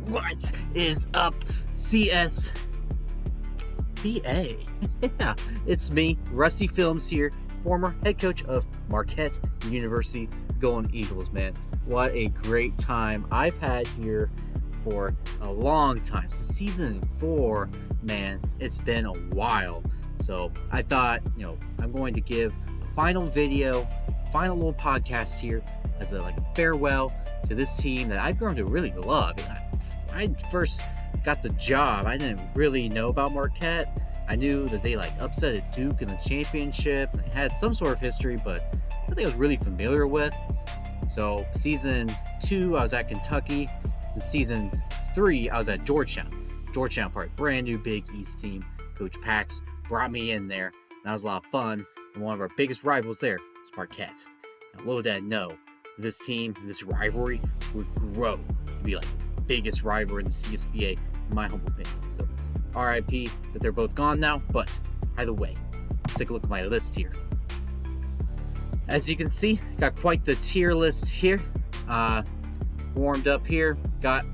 What is up, CSBA? Yeah, it's me, Rusty Films here, former head coach of Marquette University. Going Eagles, man. What a great time I've had here for a long time. Since season 4, man, it's been a while. So I thought, I'm going to give a final video, final little podcast here as a farewell to this team that I've grown to really love. I first got the job, I didn't really know about Marquette. I knew that they upset at Duke in the championship and they had some sort of history, but nothing I was really familiar with. So season 2, I was at Kentucky. In season 3, I was at Georgetown. Georgetown, part brand new Big East team. Coach Pax brought me in there. That was a lot of fun. And one of our biggest rivals there was Marquette. Now, little did I know, this team, this rivalry would grow to be the biggest rivalry in the CSBA, in my humble opinion. So, RIP that they're both gone now. But either way, take a look at my list here. As you can see, got quite the tier list here. Warmed up here. Got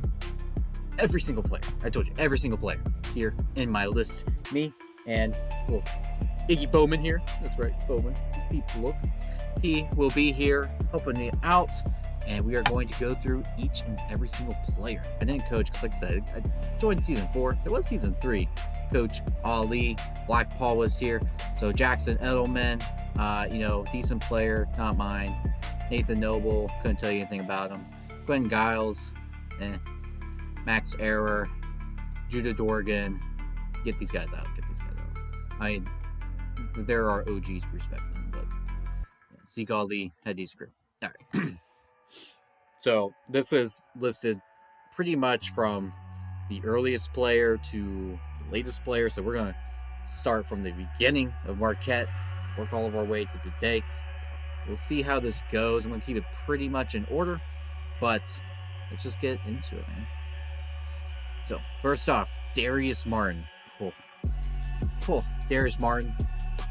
every single player. I told you, every single player here in my list. Me and Iggy Bowman here. That's right, Bowman. Look. He will be here helping me out. And we are going to go through each and every single player. I didn't coach because, like I said, I joined season 4. There was season 3. Coach Ali, Black Paul was here. So Jackson Edelman, decent player, not mine. Nathan Noble, couldn't tell you anything about him. Glenn Giles, Max Error, Judah Dorgan. Get these guys out. There are OGs, respect them, but Zeke Ali had these group. All right. So this is listed pretty much from the earliest player to the latest player. So we're going to start from the beginning of Marquette, work all of our way to today. So we'll see how this goes. I'm going to keep it pretty much in order, but let's just get into it, man. So first off, Darius Martin. Cool. Darius Martin.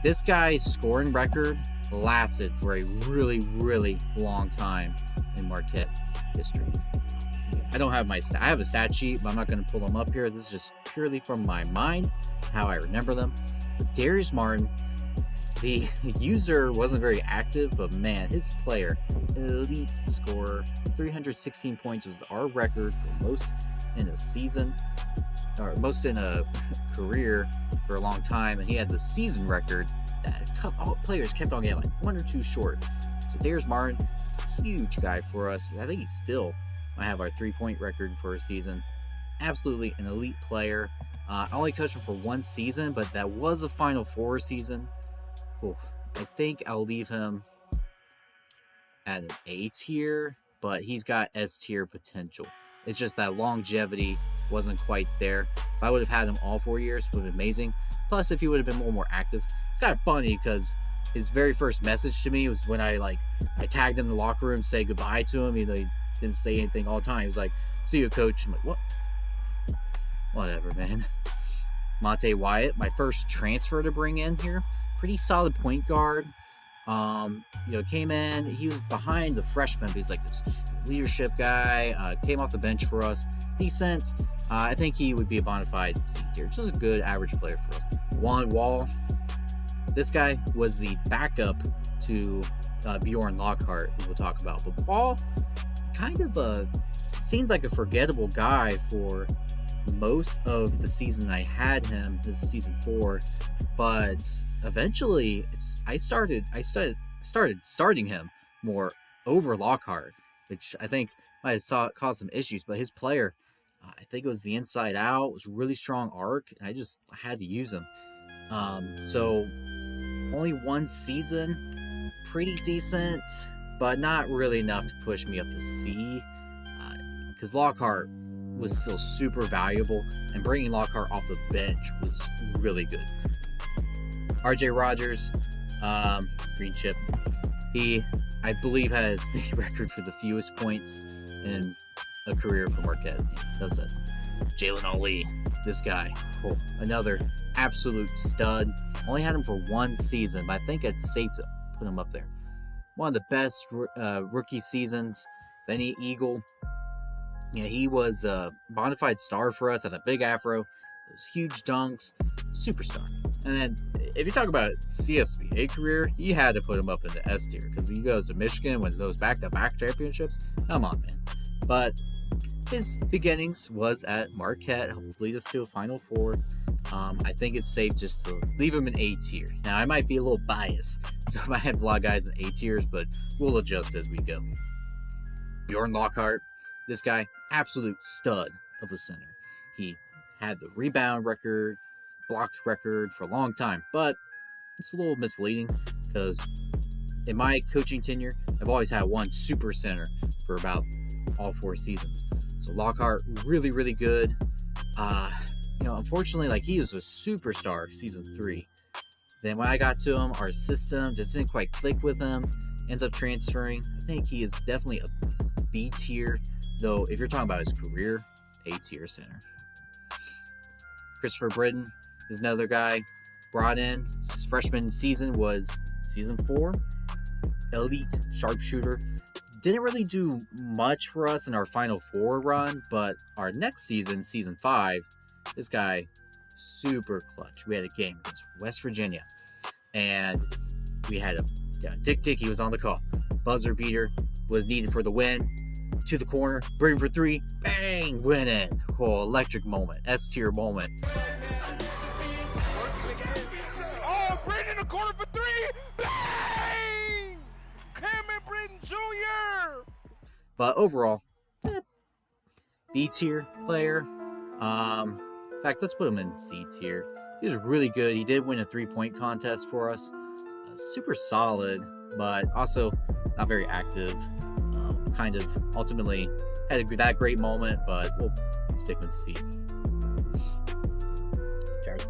This guy's scoring record lasted for a really, really long time in Marquette history. I don't have I have a stat sheet, but I'm not going to pull them up here. This is just purely from my mind, how I remember them. But Darius Martin, the user wasn't very active, but man, his player, elite scorer, 316 points was our record for most in a season, or most in a career for a long time, and he had the season record that all players kept on getting 1 or 2 short. So Darius Martin, huge guy for us. I think he still might have our 3-point record for a season. Absolutely an elite player. I only coached him for 1 season, but that was a Final Four season. I think I'll leave him at an A tier, but he's got S tier potential. It's just that longevity wasn't quite there. If I would have had him all 4 years, it would have been amazing. Plus, if he would have been a little more active. It's kind of funny because his very first message to me was when I tagged him in the locker room, say goodbye to him. He didn't say anything all the time. He was like, "See you, coach." I'm like, "What?" Whatever, man. Monte Wyatt, my first transfer to bring in here. Pretty solid point guard. Came in. He was behind the freshman, but he's this leadership guy. Came off the bench for us. Decent. I think he would be a bona fide C tier. Just a good average player for us. Juan Wall. This guy was the backup to Bjorn Lockhart, who we'll talk about. But Wall kind of seemed like a forgettable guy for most of the season I had him. This is season 4, but eventually I started starting him more over Lockhart, which I think might have caused some issues. But his player, I think it was the inside out, it was really strong arc, and I had to use him. So only 1 season, pretty decent, but not really enough to push me up to C, because Lockhart was still super valuable, and bringing Lockhart off the bench was really good. RJ Rogers, green chip. He, I believe, has the record for the fewest points in a career for Marquette. He does that. Jaylin Ali, this guy, another absolute stud. Only had him for 1 season, but I think it's safe to put him up there. One of the best rookie seasons of any Eagle. Yeah, he was a bona fide star for us. Had a big afro, those huge dunks, superstar. And then if you talk about CSBA career, you had to put him up in the S tier because he goes to Michigan, wins those back-to-back championships. Come on, man. But his beginnings was at Marquette, helped lead us to a Final Four. I think it's safe just to leave him in A tier. Now, I might be a little biased, so I might have a lot of guys in A tiers, but we'll adjust as we go. Bjorn Lockhart, this guy, absolute stud of a center. He had the rebound record, blocked record for a long time, but it's a little misleading because in my coaching tenure, I've always had one super center for about all 4 seasons. So Lockhart, really, really good. Unfortunately, he was a superstar season 3. Then when I got to him, our system just didn't quite click with him. Ends up transferring. I think he is definitely a B tier, though if you're talking about his career, A tier center. Christopher Britton is another guy brought in. His freshman season was season 4. Elite sharpshooter. Didn't really do much for us in our Final Four run, but our next season, season 5, this guy, super clutch. We had a game against West Virginia, and we had Dick Dickey was on the call. Buzzer beater was needed for the win. To the corner, bring for 3, bang, win it. Oh, electric moment, S tier moment. Oh, Britton in the corner for 3, bang! Helman Britton Jr. But overall, B tier player. In fact, let's put him in C tier. He was really good. He did win a 3-point contest for us. Super solid, but also not very active. Kind of ultimately had that great moment, but we'll stick with C. Darius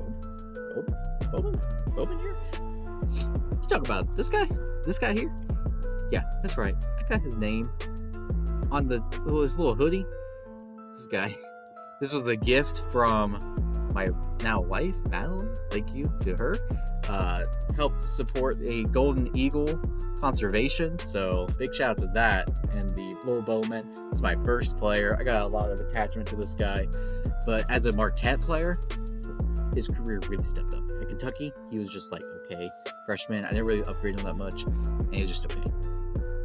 Bowman here? You talk about this guy? This guy here? Yeah, that's right. I got his name on his little hoodie. This guy. This was a gift from my now wife, Madeline. Thank you to her. Helped support a Golden Eagle conservation, so big shout out to that. And the little Bowman is my first player. I got a lot of attachment to this guy, but as a Marquette player, his career really stepped up. At Kentucky, he was just okay freshman. I didn't really upgrade him that much, and he was just okay.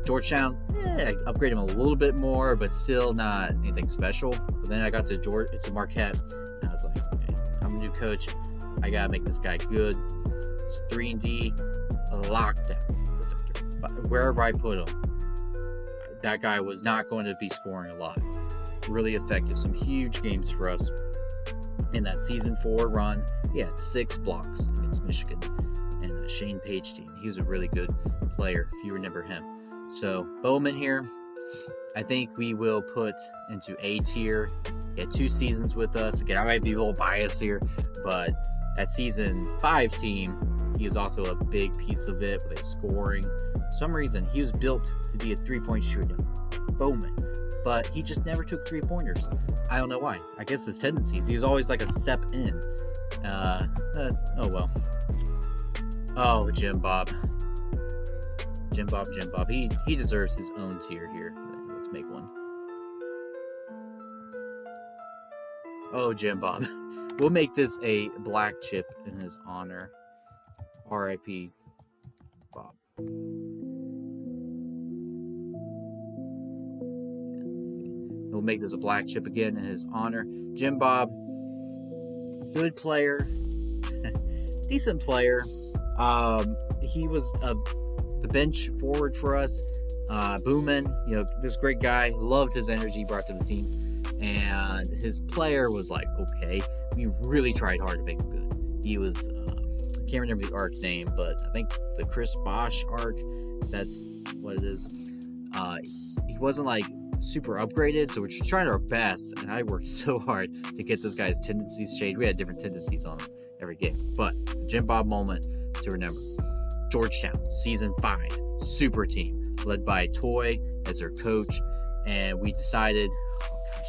Georgetown, I upgraded him a little bit more, but still not anything special. But then I got to Marquette, and I was like, okay, I'm a new coach. I gotta make this guy good. It's 3-and-D, lockdown. But wherever I put him, that guy was not going to be scoring a lot. Really effective. Some huge games for us. In that season 4 run, he had 6 blocks against Michigan and the Shane Page team. He was a really good player, if you remember him. So Bowman here, I think we will put into A tier. He had 2 seasons with us. Again, I might be a little biased here, but that season 5 team, he was also a big piece of it with his scoring. For some reason, he was built to be a 3-point shooter. Bowman. But he just never took 3-pointers. I don't know why. I guess his tendencies. He was always a step in. Oh well. Oh, Jim Bob. Jim Bob. He deserves his own tier here. Let's make one. Oh, Jim Bob. We'll make this a black chip in his honor. R.I.P. Bob. We'll make this a black chip again in his honor. Jim Bob, good player, decent player. He was the bench forward for us. Bowman, this great guy, loved his energy he brought to the team, and his player was okay. We really tried hard to make him good. He was, I can't remember the arc name, but I think the Chris Bosh arc. That's what it is. He wasn't super upgraded, so we're just trying our best, and I worked so hard to get this guy's tendencies changed. We had different tendencies on him every game, but the Jim Bob moment to remember. Georgetown, season 5, super team, led by Toy as their coach, and we decided,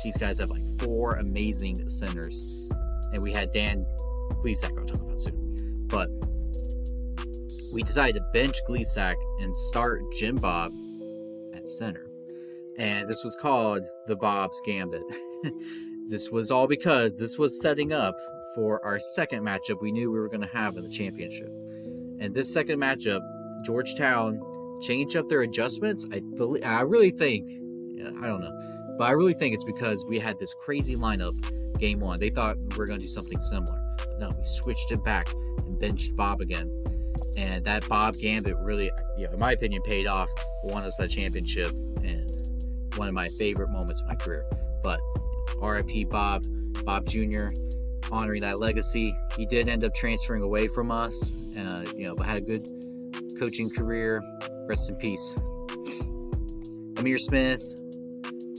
these guys have 4 amazing centers, and we had Dan Glisack I'll talk about soon, but we decided to bench Glisack and start Jim Bob at center. And this was called the Bob's Gambit. This was all because this was setting up for our second matchup we knew we were going to have in the championship. And this second matchup, Georgetown changed up their adjustments. I really think, I don't know, but I really think it's because we had this crazy lineup game one. They thought we were going to do something similar. But no, we switched it back and benched Bob again. And that Bob Gambit really, in my opinion, paid off, won us that championship, and one of my favorite moments of my career. But RIP Bob Jr., honoring that legacy. He did end up transferring away from us, but had a good coaching career. Rest in peace. Amir Smith,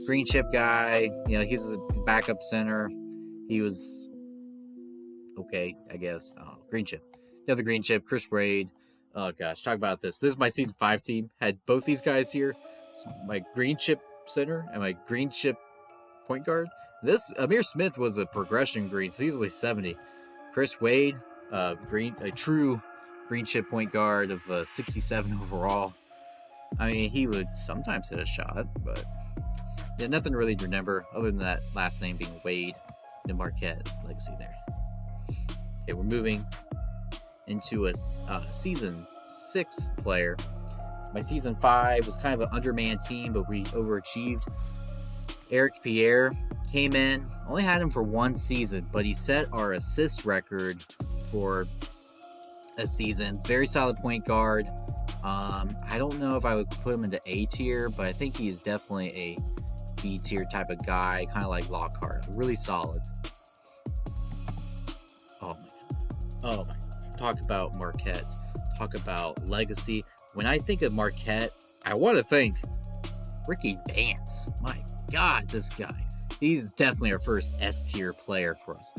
green chip guy. He's a backup center. He was okay, I guess. Green chip. The other green chip, Chris Wade. Oh gosh, talk about this. This is my season 5 team. Had both these guys here. My green chip center and my green chip point guard. This Amir Smith was a progression green, so he's easily 70. Chris Wade, a true green chip point guard of 67 overall. I mean, he would sometimes hit a shot, but nothing really to remember other than that last name being Wade, the Marquette legacy there. Okay, we're moving into a season 6 player. My season 5 was kind of an undermanned team, but we overachieved. Pierre came in, only had him for one season, but he set our assist record for a season. Very solid point guard. I don't know if I would put him into A tier, but I think he is definitely a B tier type of guy, kind of like Lockhart. Really solid. Oh my God. Talk about Marquette. Talk about legacy. When I think of Marquette, I want to think Rickey Vance. My God, this guy. He's definitely our first S-tier player for us.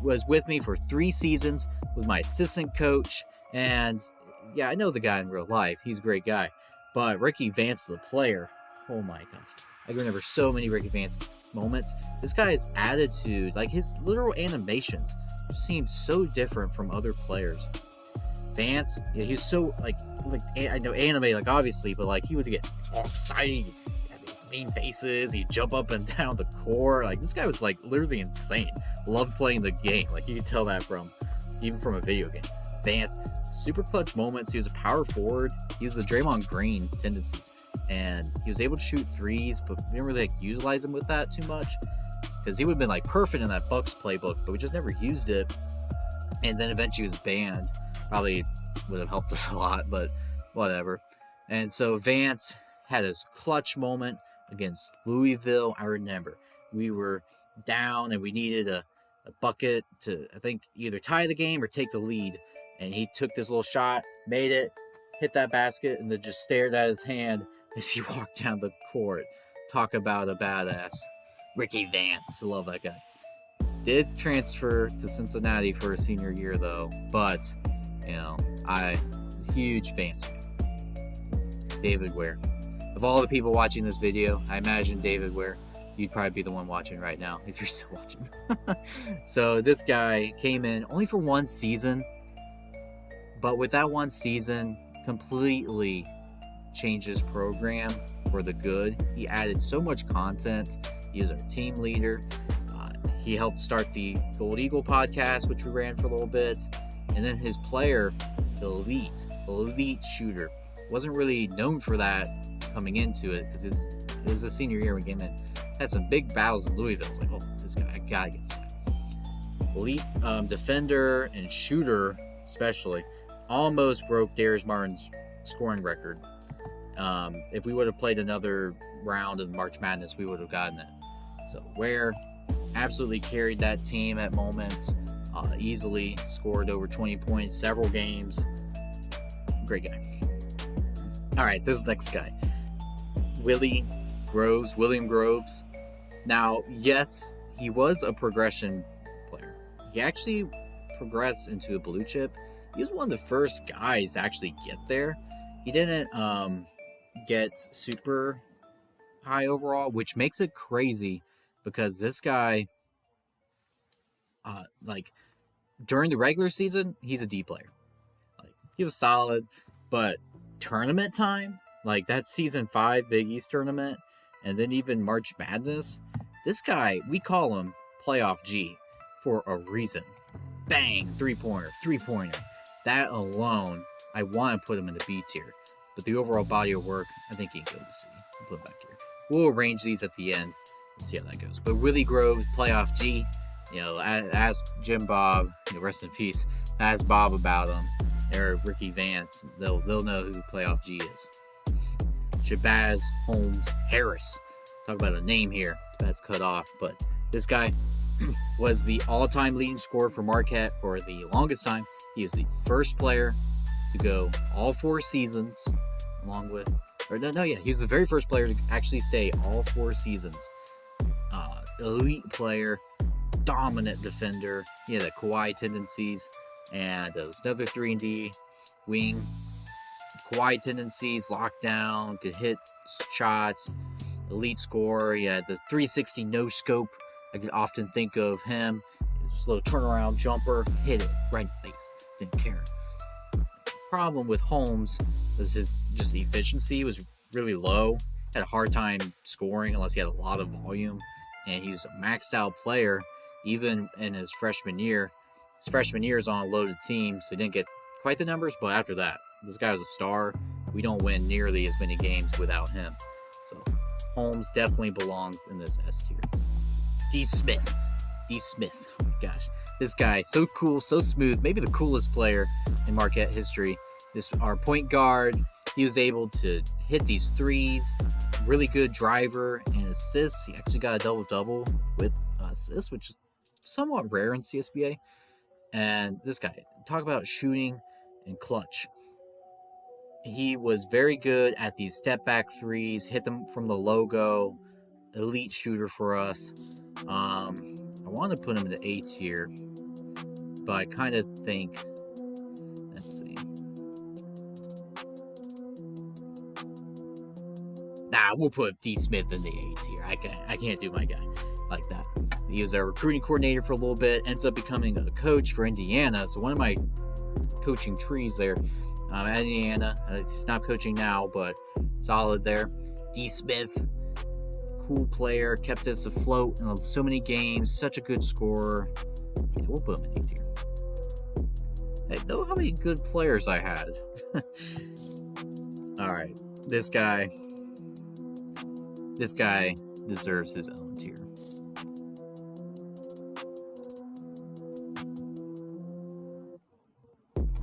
Was with me for 3 seasons, was my assistant coach, and yeah, I know the guy in real life. He's a great guy. But Rickey Vance, the player, oh my gosh. I can remember so many Rickey Vance moments. This guy's attitude, like his literal animations, just seemed so different from other players. Vance, he's so like I know anime, like obviously, but like he would get all excited, have these mean faces, he'd jump up and down the court. Like this guy was like literally insane. Loved playing the game. Like you could tell that even from a video game. Vance, super clutch moments. He was a power forward. He was the Draymond Green tendencies, and he was able to shoot threes, but we didn't really utilize him with that too much because he would have been like perfect in that Bucks playbook, but we just never used it. And then eventually he was banned. Probably would have helped us a lot, but whatever. And so Vance had his clutch moment against Louisville. I remember we were down and we needed a bucket to, I think, either tie the game or take the lead. And he took this little shot, made it, hit that basket, and then just stared at his hand as he walked down the court. Talk about a badass. Rickey Vance. Love that guy. Did transfer to Cincinnati for his senior year, though. But, huge Vance fan. David Ware. Of all the people watching this video, I imagine David Ware, you'd probably be the one watching right now, if you're still watching. So this guy came in only for one season. But with that one season, completely changed his program for the good. He added so much content. He was our team leader. He helped start the Gold Eagle podcast, which we ran for a little bit. And then his player, elite shooter. Wasn't really known for that coming into it because it was a senior year when he came in. Had some big battles in Louisville. I was like, this guy, I gotta get this guy. Elite defender and shooter, especially. Almost broke Darius Martin's scoring record. If we would have played another round of March Madness, we would have gotten it. So Ware absolutely carried that team at moments. Easily scored over 20 points several games. Great guy. All right, this next guy, William Groves. Now, yes, he was a progression player. He actually progressed into a blue chip. He was one of the first guys to actually get there. He didn't get super high overall, which makes it crazy because this guy, during the regular season, he's a D player. Like he was solid, but tournament time, like that season 5 Big East tournament, and then even March Madness. This guy, we call him Playoff G for a reason. Bang, three-pointer. That alone, I want to put him in the B tier. But the overall body of work, I think he can go to C. I'll put him back here. We'll arrange these at the end and see how that goes. But Willie Grove, Playoff G. Ask Jim Bob, rest in peace. Ask Bob about him, or Rickey Vance. They'll know who Playoff G is. Shabazz Holmes-Harris. Talk about a name here. That's cut off. But this guy was the all-time leading scorer for Marquette for the longest time. He was the first player to go all 4 seasons, he was the very first player to actually stay all 4 seasons. Elite player, dominant defender. He had the Kawhi tendencies, and there was another 3-and-D wing. Kawhi tendencies, lockdown, could hit shots, elite scorer. He had the 360 no scope. I could often think of him. Just a little turnaround jumper, hit it right in the face. Didn't care. Problem with Holmes was his just efficiency was really low. Had a hard time scoring unless he had a lot of volume, and he was a maxed out player even in his freshman year. His freshman year is on a loaded team, so he didn't get quite the numbers, but after that, this guy was a star. We don't win nearly as many games without him. So Holmes definitely belongs in this S tier. Dee Smith. Oh my gosh. This guy, so cool, so smooth, maybe the coolest player in Marquette history. Our point guard, he was able to hit these threes, really good driver and assists. He actually got a double-double with assists, which is somewhat rare in CSBA. And this guy, talk about shooting and clutch. He was very good at these step-back threes, hit them from the logo, elite shooter for us. I want to put him in the A tier, but I kind of think, let's see. We'll put Dee Smith in the A tier. I can't do my guy like that. He was a recruiting coordinator for a little bit, ends up becoming a coach for Indiana. So one of my coaching trees there at Indiana. He's not coaching now, but solid there. Dee Smith, cool player, kept us afloat in so many games, such a good scorer. Yeah, we'll put him in A tier. I know how many good players I had. All right, this guy deserves his own tier.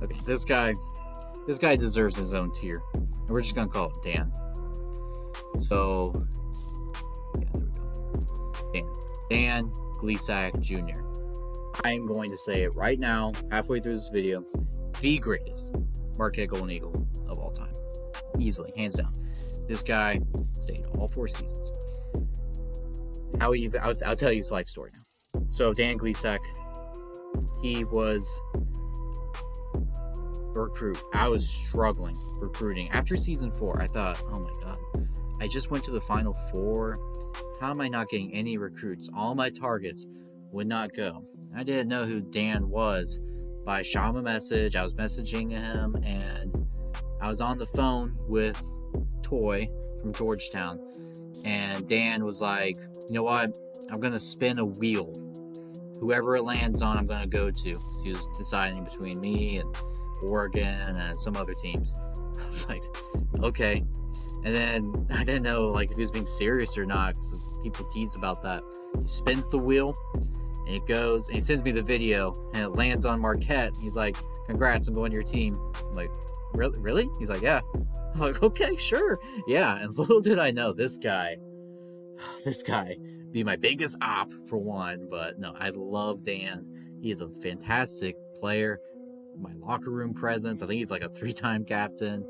Okay, this guy deserves his own tier, and we're just gonna call it Dan. So, yeah, there we go. Dan Glisack Jr. I am going to say it right now, halfway through this video, the greatest Marquette Golden Eagle of all time. Easily, hands down. This guy stayed all 4 seasons. I'll tell you his life story now. So Dan Glisack, he was a recruit. I was struggling recruiting. After season 4, I thought, oh my God, I just went to the Final Four. How am I not getting any recruits? All my targets would not go. I didn't know who Dan was, but I shot him a message. I was messaging him, and I was on the phone with Toy from Georgetown, and Dan was like, you know what? I'm going to spin a wheel. Whoever it lands on, I'm going to go to. So he was deciding between me and Oregon and some other teams. I was like, okay. And then I didn't know if he was being serious or not, because people tease about that. He spins the wheel, and it goes, and he sends me the video, and it lands on Marquette. He's like, congrats, I'm going to your team. I'm like, really? He's like, yeah. I'm like, okay, sure. Yeah, and little did I know, this guy be my biggest op for one, but no, I love Dan. He is a fantastic player. My locker room presence, I think he's like a 3-time captain.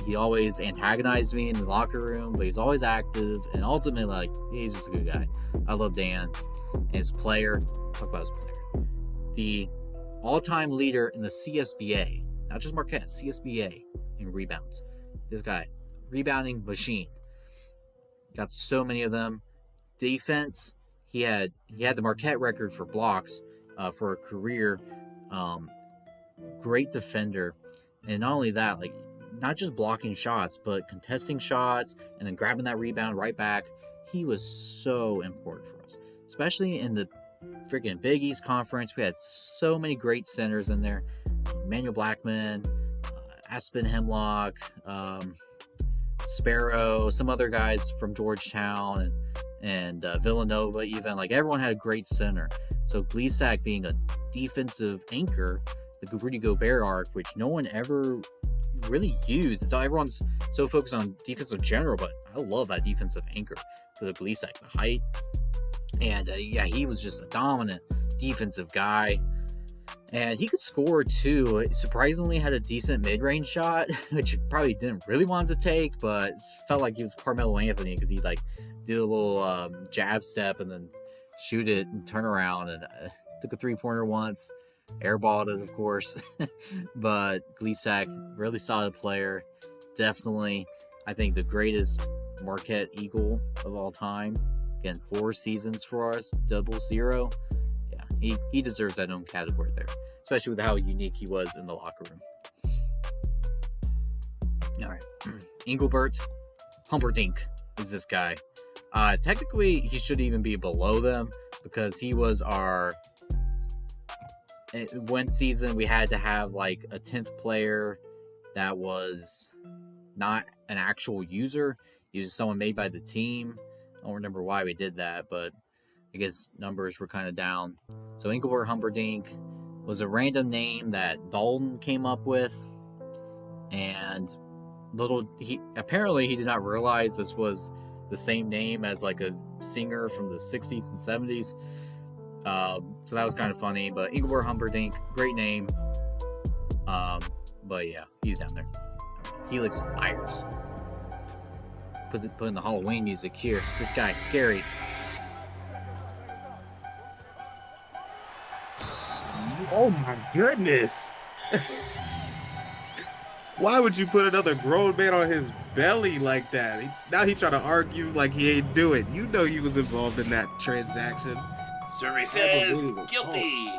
He always antagonized me in the locker room, but he's always active, and ultimately, he's just a good guy. I love Dan and his player. Talk about his player. The all-time leader in the CSBA, not just Marquette, CSBA in rebounds. This guy, rebounding machine. Got so many of them. Defense, he had the Marquette record for blocks for a career. Great defender, and not only that, not just blocking shots, but contesting shots and then grabbing that rebound right back. He was so important for us, especially in the freaking Big East Conference. We had so many great centers in there. Manuel Blackman, Aspen Hemlock, Sparrow, some other guys from Georgetown and Villanova even. Like, everyone had a great center. So Glisack being a defensive anchor, the Rudy Gobert arc, which no one ever really used. So everyone's so focused on defense in general, but I love that defensive anchor for the Glisack, the height. And yeah, he was just a dominant defensive guy. And he could score too. Surprisingly had a decent mid-range shot, which he probably didn't really want to take, but it felt like he was Carmelo Anthony because he'd like do a little jab step and then shoot it and turn around. And took a three-pointer once. Airballed it, of course. But Glisack, really solid player. Definitely, I think, the greatest Marquette Eagle of all time. Again, 4 seasons for us, 0-0. Yeah, he deserves that own category there, especially with how unique he was in the locker room. All right, Engelbert Humperdinck is this guy. Technically, he should even be below them because he was our... One season, we had to have like a 10th player that was not an actual user. He was someone made by the team. I don't remember why we did that, but I guess numbers were kind of down. So Engelbert Humperdinck was a random name that Daulton came up with, and apparently he did not realize this was the same name as like a singer from the 60s and 70s. So that was kind of funny, but Engelbert Humperdinck, great name. But yeah, he's down there. Helix Myers. Put in the Halloween music here. This guy, scary. Oh my goodness. Why would you put another grown man on his belly like that? Now he trying to argue like he ain't do it. You know he was involved in that transaction. Survey says guilty.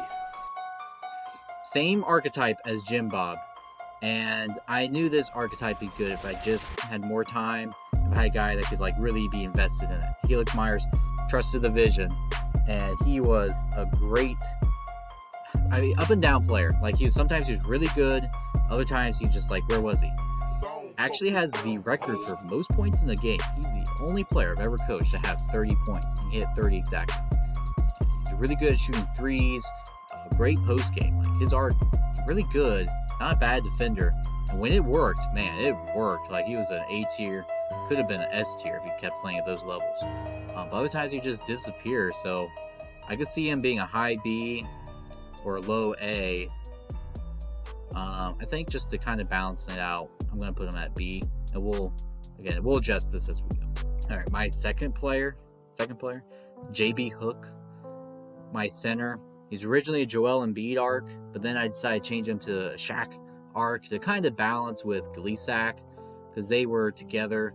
Same archetype as Jim Bob. And I knew this archetype would be good if I just had more time. If I had a guy that could like really be invested in it. Helix Myers trusted the vision. And he was a great, up and down player. Like sometimes he was really good. Other times he was just like, where was he? Actually has the record for most points in the game. He's the only player I've ever coached to have 30 points. He hit 30 exactly. He's really good at shooting threes. Great post game. Like his art, really good. Not a bad defender. And when it worked, man, it worked. Like he was an A tier. Could have been an S tier if he kept playing at those levels. But other times he just disappears. So I could see him being a high B or a low A. I think just to kind of balance it out, I'm going to put him at B. And we'll adjust this as we go. All right, my second player, JB Hook. My center. He's originally a Joel Embiid arc, but then I decided to change him to a Shaq arc to kind of balance with Glisack because they were together.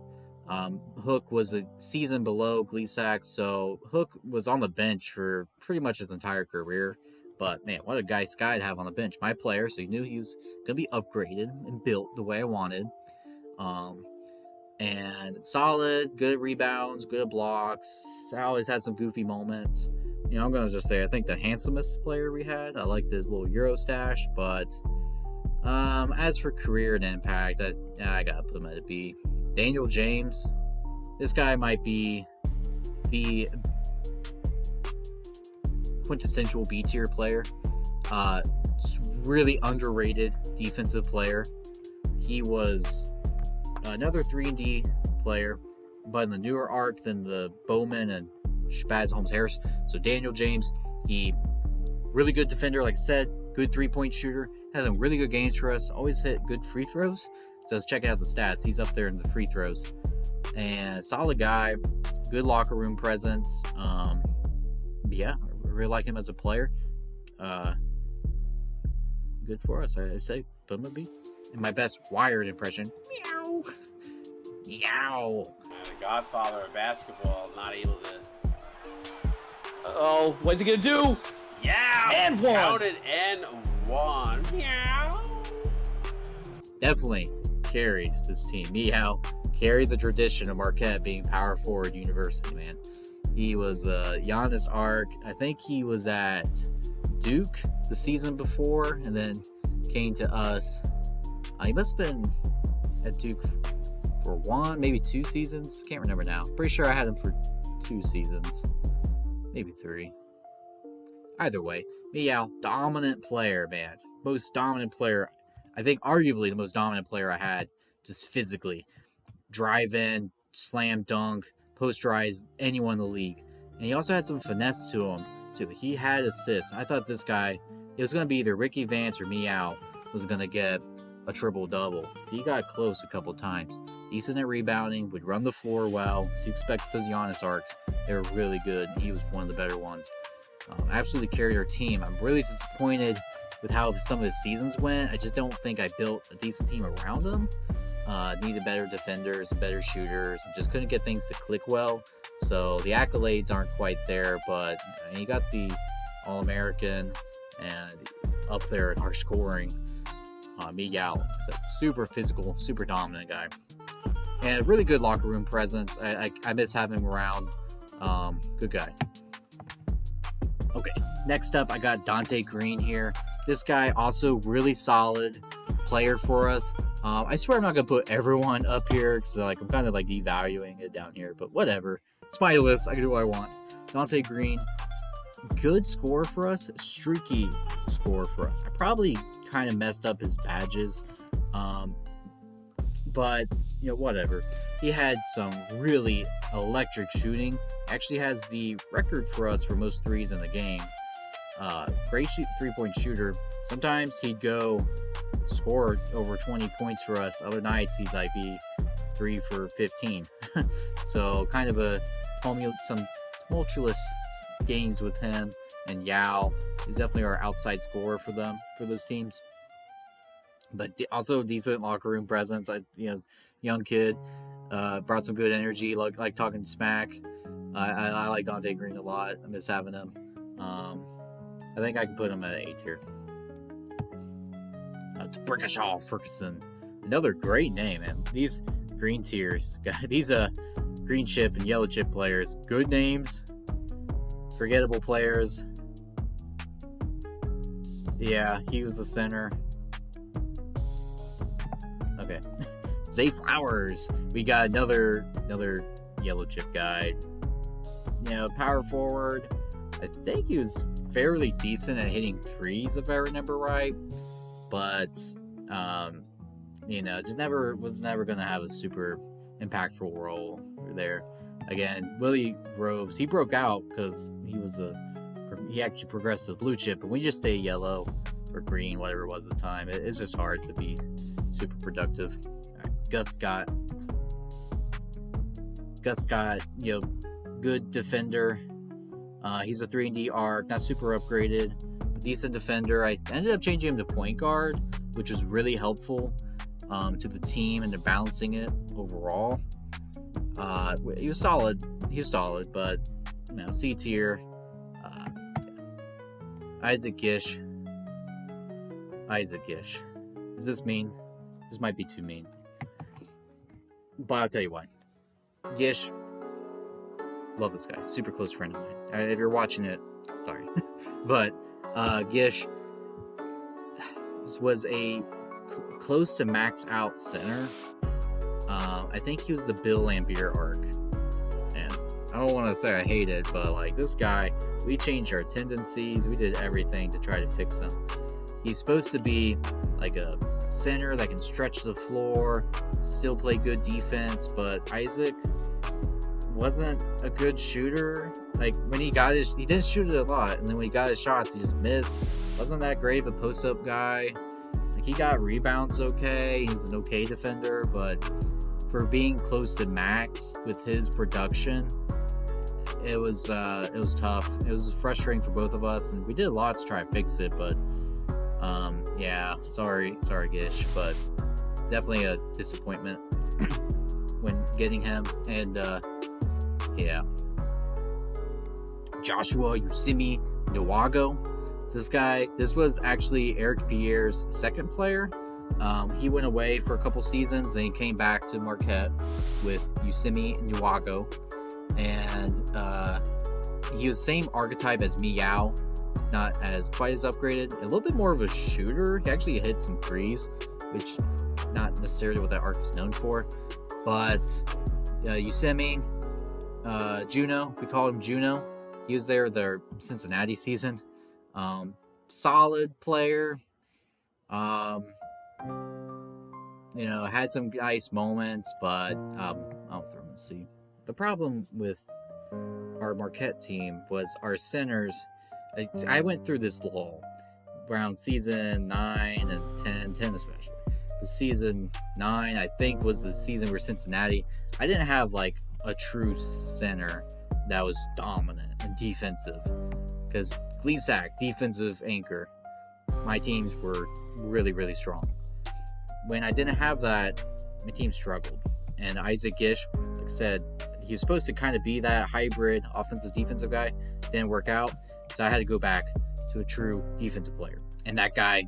Hook was a season below Glisack, so Hook was on the bench for pretty much his entire career. But man, what a guy to have on the bench. My player, so he knew he was going to be upgraded and built the way I wanted. And solid, good rebounds, good blocks. Always had some goofy moments. You know, I'm going to just say I think the handsomest player we had. I liked his little Euro stash, but as for career and impact, I got to put him at a B. Daniel James. This guy might be the quintessential B tier player. Really underrated defensive player. He was another 3-and-D player, but in the newer arc than the Bowman and Shabazz Holmes-Harris. So Daniel James, he really good defender, like I said, good 3-point shooter, has some really good games for us, always hit good free throws. So let's check out the stats. He's up there in the free throws. And solid guy, good locker room presence. Yeah, I really like him as a player. Good for us, I'd say. Put him a B. And my best Wired impression. Meow. Meow. The godfather of basketball, not able to. Oh, what's he gonna do? Yeah. And one. Counted and one. Meow. Definitely carried this team. Mie Yao carried the tradition of Marquette being power forward university, man. He was Giannis Arc. I think he was at Duke the season before and then came to us. He must have been at Duke for 1, maybe 2 seasons. Can't remember now. Pretty sure I had him for 2 seasons. Maybe 3. Either way, Mie Yao, dominant player, man. Most dominant player. I think arguably the most dominant player I had just physically. Drive in, slam dunk, posterize anyone in the league. And he also had some finesse to him, too. He had assists. I thought this guy, it was going to be either Rickey Vance or Mie Yao was going to get a triple-double. So he got close a couple times. Decent at rebounding, would run the floor well. So you expect those Giannis arcs. They were really good. He was one of the better ones. Absolutely carried our team. I'm really disappointed with how some of the seasons went. I just don't think I built a decent team around him. Needed better defenders and better shooters, and just couldn't get things to click well. So the accolades aren't quite there, but he got the All-American and up there in our scoring. Mie Yao, super physical, super dominant guy, and a really good locker room presence. I miss having him around. Good guy. Okay, next up I got Donte Green here. This guy also really solid player for us. I swear I'm not gonna put everyone up here because I'm kind of devaluing it down here, but whatever. It's my list. I can do what I want. Donte Green, good score for us, streaky score for us. I probably kind of messed up his badges, but whatever. He had some really electric shooting. Actually has the record for us for most threes in the game. Great three-point shooter. Sometimes he'd go score over 20 points for us. Other nights he'd be 3 for 15. So kind of some tumultuous games with him. And Yao is definitely our outside scorer for those teams. But also decent locker room presence. Young kid, brought some good energy. Like talking smack. I like Donte Green a lot. I miss having him. I think I can put him at 8 here. Brickashaw Ferguson, another great name, man. These green tiers, these green chip and yellow chip players, good names, forgettable players. Yeah, he was the center. Okay. Zay Flowers. We got another yellow chip guy. Power forward. I think he was fairly decent at hitting threes, if I remember right. But just was never gonna have a super impactful role there. Again, Willie Groves, he broke out because he actually progressed to blue chip, but we just stay yellow or green, whatever it was at the time. It's just hard to be super productive. Gus Scott, good defender. He's a 3-and-D arc, not super upgraded, decent defender. I ended up changing him to point guard, which was really helpful to the team and to balancing it overall. He was solid, but C tier. Isaac Gish. Is this mean? This might be too mean. But I'll tell you why. Gish, love this guy. Super close friend of mine. If you're watching it, sorry. But Gish was a close to max out center. I think he was the Bill Lambier arc. And I don't want to say I hate it, but this guy, we changed our tendencies. We did everything to try to fix him. He's supposed to be a center that can stretch the floor, still play good defense, but Isaac wasn't a good shooter. When he didn't shoot it a lot, and then when he got his shots, he just missed. Wasn't that great of a post-up guy. He got rebounds okay. He's an okay defender, but for being close to max with his production, it was tough. It was frustrating for both of us, and we did a lot to try and fix it, but sorry Gish, but definitely a disappointment when getting him. And Joshua Yoshi Medici. This was actually Eric Pierre's second player. He went away for a couple seasons, then he came back to Marquette with Yoshi Medici, and he was the same archetype as Mie Yao, not as quite as upgraded. A little bit more of a shooter. He actually hit some threes, which not necessarily what that arc is known for. But Yoshi Juno, we call him Juno. He was there their Cincinnati season. Solid player. Had some nice moments, but I'll throw him in C. The problem with our Marquette team was our centers. I went through this lull around season 9 and 10 especially. The season 9, I think, was the season where Cincinnati. I didn't have like a true center that was dominant and defensive, because Glisack, defensive anchor. My teams were really, really strong. When I didn't have that, my team struggled. And Isaac Gish, like I said, he was supposed to kind of be that hybrid offensive defensive guy. Didn't work out, so I had to go back to a true defensive player. And that guy,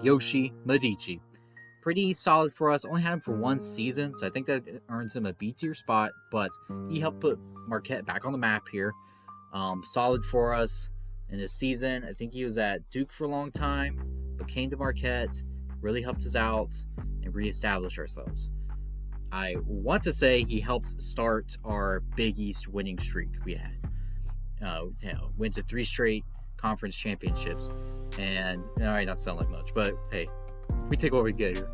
Yoshi Medici. Pretty solid for us. Only had him for one season, so I think that earns him a B tier spot, but he helped put Marquette back on the map here. Solid for us in this season. I think he was at Duke for a long time, but came to Marquette, really helped us out and reestablish ourselves. I want to say he helped start our Big East winning streak we had. Went to 3 straight conference championships, and it might not sound like much, but hey, we take what we get here.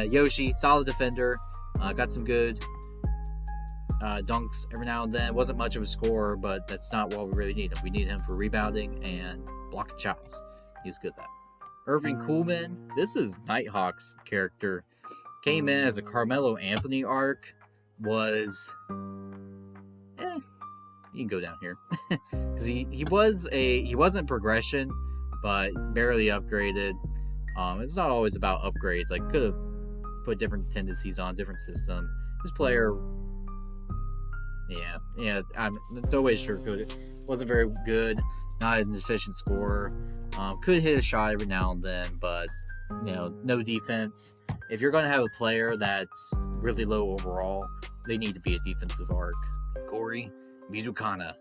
Yoshi, solid defender, got some good dunks every now and then. Wasn't much of a scorer, but that's not what we really need him. We need him for rebounding and blocking shots. He was good at that. Irving Koolman, this is Nighthawk's character. Came in as a Carmelo Anthony arc. Was you can go down here because he wasn't progression, but barely upgraded. It's not always about upgrades. Like, could have put different tendencies on, different system. This player, I'm no way to sugarcoat it. Wasn't very good. Not an efficient scorer. Could hit a shot every now and then, but no defense. If you're going to have a player that's really low overall, they need to be a defensive arc. Kori Mizukana.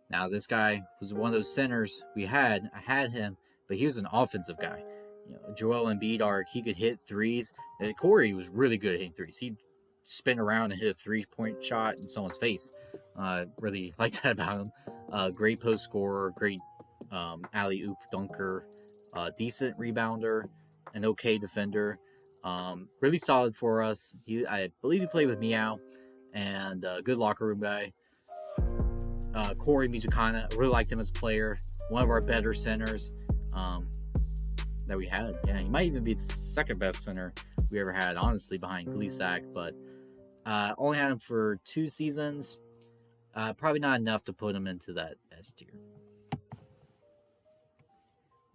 Now, this guy was one of those centers we had. I had him, but he was an offensive guy. Joel Embiid arc, he could hit threes. And Kori was really good at hitting threes. He'd spin around and hit a 3-point shot in someone's face. Really liked that about him. Great post scorer, great alley-oop dunker, decent rebounder, an okay defender. Really solid for us. I believe he played with Mie Yao, and good locker room guy. Kori Mizukana, really liked him as a player. One of our better centers that we had. Yeah, he might even be the second best center we ever had, honestly, behind Glisack, but only had him for 2 seasons. Probably not enough to put him into that S tier.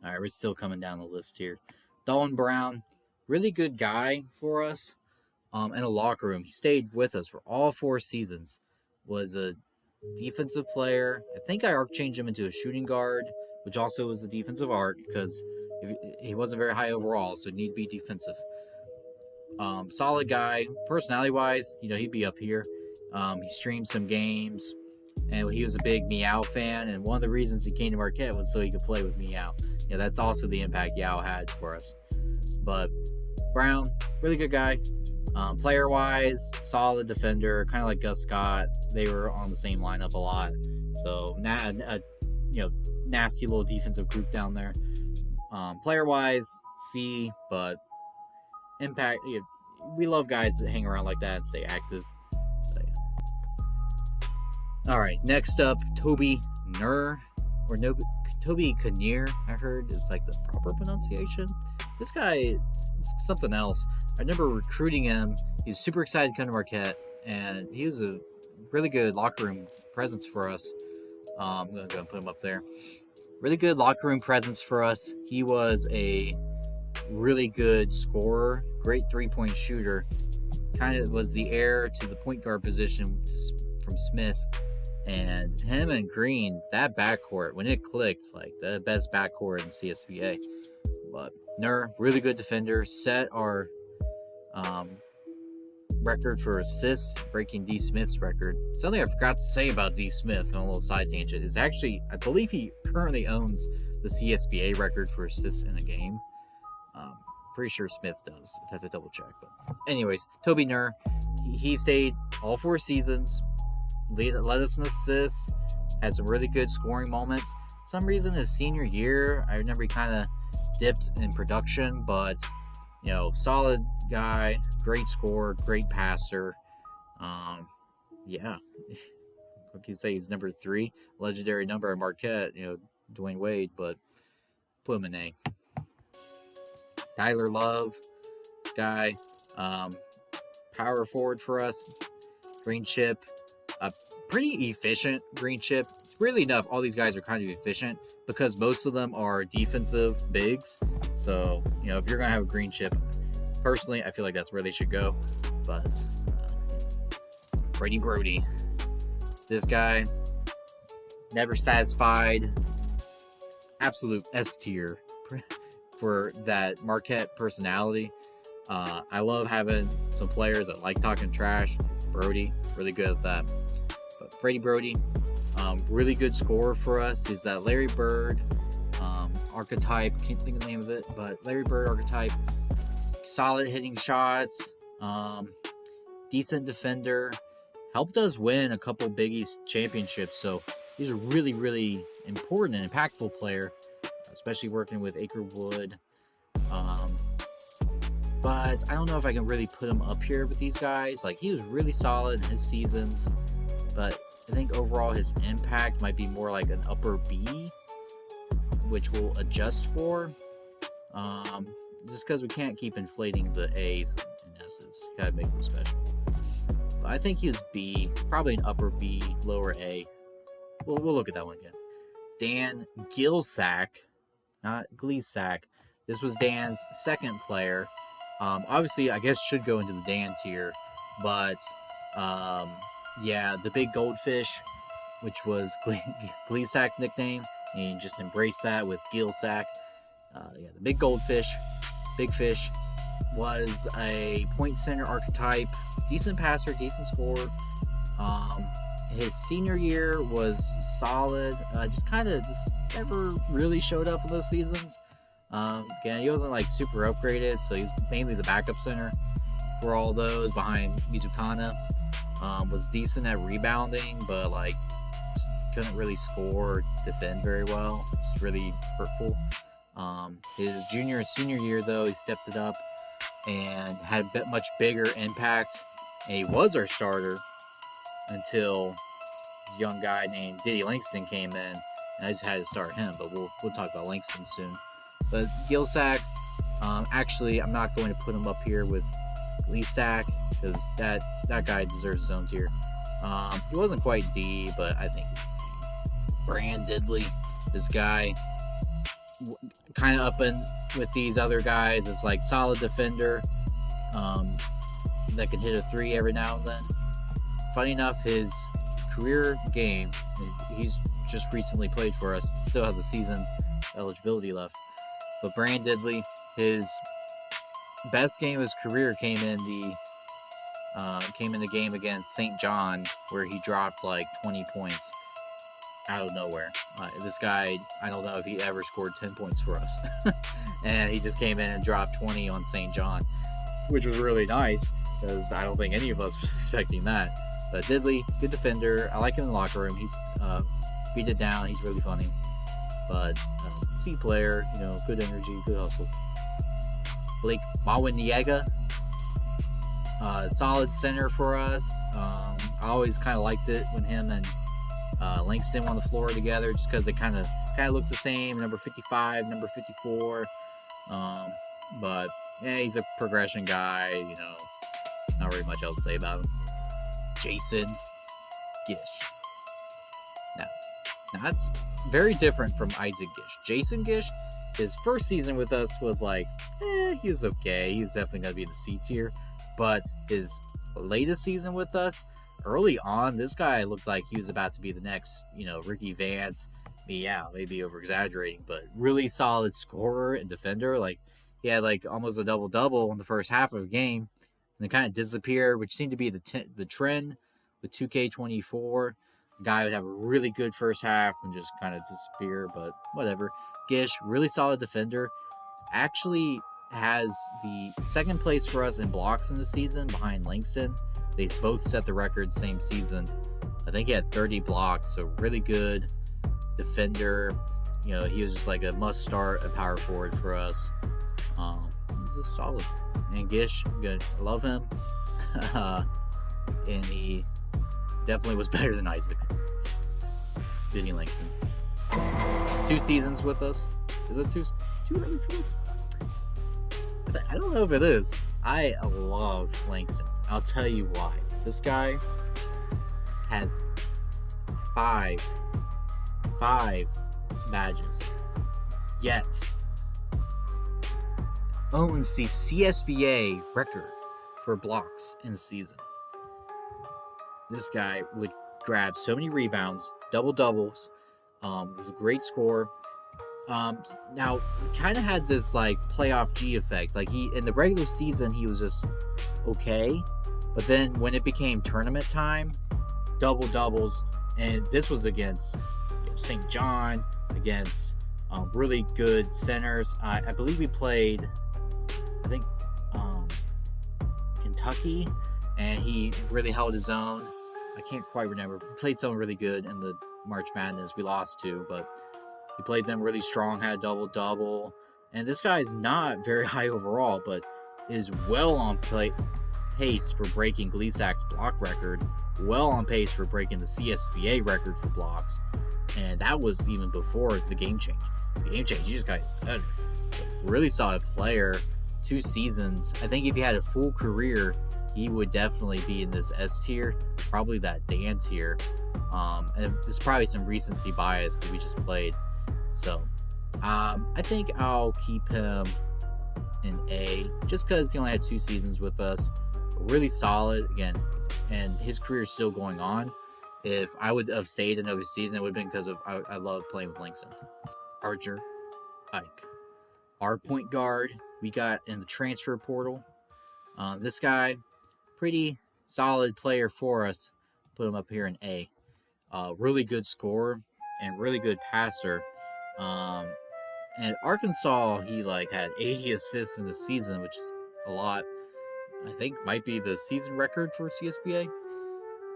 All right, we're still coming down the list here. Daulton Brown, really good guy for us in a locker room. He stayed with us for all 4 seasons. Was a defensive player. I think I arc changed him into a shooting guard, which also was a defensive arc because he wasn't very high overall, so need to be defensive. Solid guy. Personality-wise, he'd be up here. He streamed some games, and he was a big Mie Yao fan, and one of the reasons he came to Marquette was so he could play with Mie Yao. That's also the impact Yao had for us. But Brown, really good guy. Player-wise, solid defender, kind of like Gus Scott. They were on the same lineup a lot. So, nasty little defensive group down there. Player-wise, C, but impact. We love guys that hang around like that and stay active. So, yeah. All right, next up, Toby Knerr, or Toby Knerr, I heard is like the proper pronunciation. This guy is something else. I remember recruiting him. He's super excited to come to Marquette, and he was a really good locker room presence for us. I'm going to go and put him up there. Really good locker room presence for us. He was a really good scorer, great 3-point shooter. Kind of was the heir to the point guard position from Smith. And him and Green, that backcourt, when it clicked, like the best backcourt in CSBA. But Knerr, really good defender, set our record for assists, breaking Dee Smith's record. Something I forgot to say about Dee Smith on a little side tangent is actually, I believe he currently owns the CSBA record for assists in a game. Pretty sure Smith does. I have to double check. But anyways, Toby Knerr, he stayed all 4 seasons, led us in assists, had some really good scoring moments. For some reason, his senior year, I remember he kind of dipped in production, but solid guy, great scorer, great passer. Yeah, what can you say? He's number 3, legendary number at Marquette. Dwayne Wade, but put him in A. Tyler Love, this guy, power forward for us. Green chip, pretty efficient green chip. Really enough, all these guys are kind of efficient because most of them are defensive bigs. So, if you're going to have a green chip, personally, I feel like that's where they should go. But Freddy Brody, this guy, never satisfied, absolute S tier for that Marquette personality. I love having some players that like talking trash. Brody, really good at that. But Freddy Brody, really good scorer for us. Is that Larry Bird archetype? Can't think of the name of it, but Larry Bird archetype. Solid hitting shots. Decent defender. Helped us win a couple Big East championships. So he's a really, really important and impactful player, especially working with Akerwood. But I don't know if I can really put him up here with these guys. Like, he was really solid in his seasons, but I think overall his impact might be more like an upper B, which we'll adjust for. Just because we can't keep inflating the A's and S's. Gotta make them special. But I think he was B, probably an upper B, lower A. We'll look at that one again. Dan Glisack, not Glisack. This was Dan's second player. Obviously, I guess should go into the Dan tier, but the big goldfish, which was Glisack's nickname, and he just embraced that with Glisack. The big goldfish, big fish, was a point center archetype, decent passer, decent scorer. His senior year was solid, just never really showed up in those seasons. Again, he wasn't super upgraded, so he was mainly the backup center for all those behind Mizukana. Was decent at rebounding, but just couldn't really score or defend very well. It's really hurtful. His junior and senior year, though, he stepped it up and had a much bigger impact. And he was our starter until this young guy named Diddy Langston came in, and I just had to start him. But we'll talk about Langston soon. But Glisack, actually, I'm not going to put him up here with Glisack because that guy deserves his own tier. He wasn't quite D, but I think he's C. Bran Diddly, this guy, kind of up in with these other guys, is solid defender that can hit a 3 every now and then. Funny enough, his career game, he's just recently played for us, still has a season eligibility left. But Bran Diddly, his best game of his career came in the game against St. John, where he dropped 20 points out of nowhere. This guy, I don't know if he ever scored 10 points for us. And he just came in and dropped 20 on St. John, which was really nice because I don't think any of us was expecting that. But Diddly, good defender. I like him in the locker room. He's beat it down. He's really funny. But C player, good energy, good hustle. Blake Mawaniega, solid center for us. I always kind of liked it when him and Langston on the floor together, just because they kind of look the same. Number 55, number 54. But yeah, he's a progression guy. Not really much else to say about him. Jason Gish. Now that's very different from Isaac Gish. Jason Gish, his first season with us was he was okay. He's definitely going to be in the C tier. But his latest season with us, early on, this guy looked like he was about to be the next, Rickey Vance. Mie Yao, maybe over exaggerating, but really solid scorer and defender. he had like almost a double-double in the first half of the game, and then kind of disappeared, which seemed to be the trend with 2K24. The guy would have a really good first half and just kind of disappear, but whatever. Gish, really solid defender. Actually has the second place for us in blocks in the season behind Langston. They both set the record same season. I think he had 30 blocks, so really good defender. You know, he was just like a must start at power forward for us. Just solid. And Gish, good. I love him. And he definitely was better than Isaac. Diddy Langston. 2 seasons with us. Is it two for us? I don't know if it is. I love Langston. I'll tell you why. This guy has five badges. Yet owns the CSBA record for blocks in season. This guy would grab so many rebounds, double-doubles, was a great scorer. Now, kind of had this like playoff G effect. Like he in the regular season, he was just okay, but then when it became tournament time, double-doubles, and this was against St. John, against really good centers. I believe we played, I think, Kentucky, and he really held his own. I can't quite remember. We played someone really good in the March Madness. We lost to, but he played them really strong, had a double-double. And this guy is not very high overall, but is well on pace for breaking Glisack's block record, well on pace for breaking the CSBA record for blocks. And that was even before the game change. The game change, he just got better. Really solid player, 2 seasons. I think if he had a full career, he would definitely be in this S tier, probably that Dan tier. And there's probably some recency bias because we just played. So I think I'll keep him in A just because he only had 2 seasons with us. Really solid again, and his career is still going on. If I would have stayed another season, it would have been because of I love playing with Langston. Archer, Ike. Our point guard we got in the transfer portal. This guy, pretty solid player for us. Put him up here in A. Really good scorer and really good passer. And Arkansas, he like had 80 assists in the season, which is a lot. I think might be the season record for CSBA.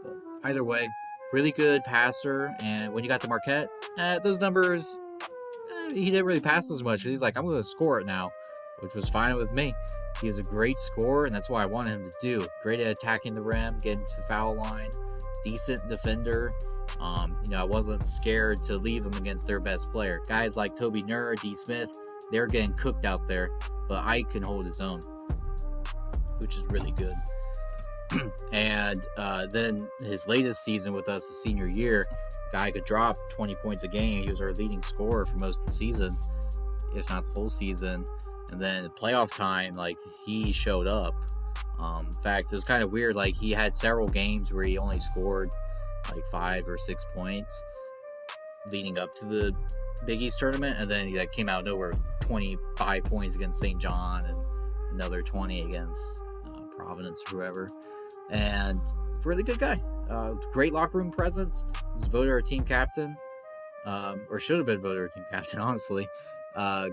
But either way, really good passer. And when you got to Marquette, those numbers, he didn't really pass as much. He's like, I'm going to score it now, which was fine with me. He is a great scorer, and that's what I wanted him to do. Great at attacking the rim, getting to the foul line, decent defender. I wasn't scared to leave them against their best player. Guys like Toby Knerr, Dee Smith, they're getting cooked out there, but Ike can hold his own, which is really good. And then his latest season with us, the senior year, guy could drop 20 points a game. He was our leading scorer for most of the season, if not the whole season. And then at playoff time, like, he showed up. In fact, it was kind of weird. Like, he had several games where he only scored like 5 or 6 points leading up to the Big East tournament, and then he came out of nowhere with 25 points against St. John and another 20 against Providence or whoever. And really good guy. Great locker room presence. He's voted our team captain, or should have been voted our team captain, honestly.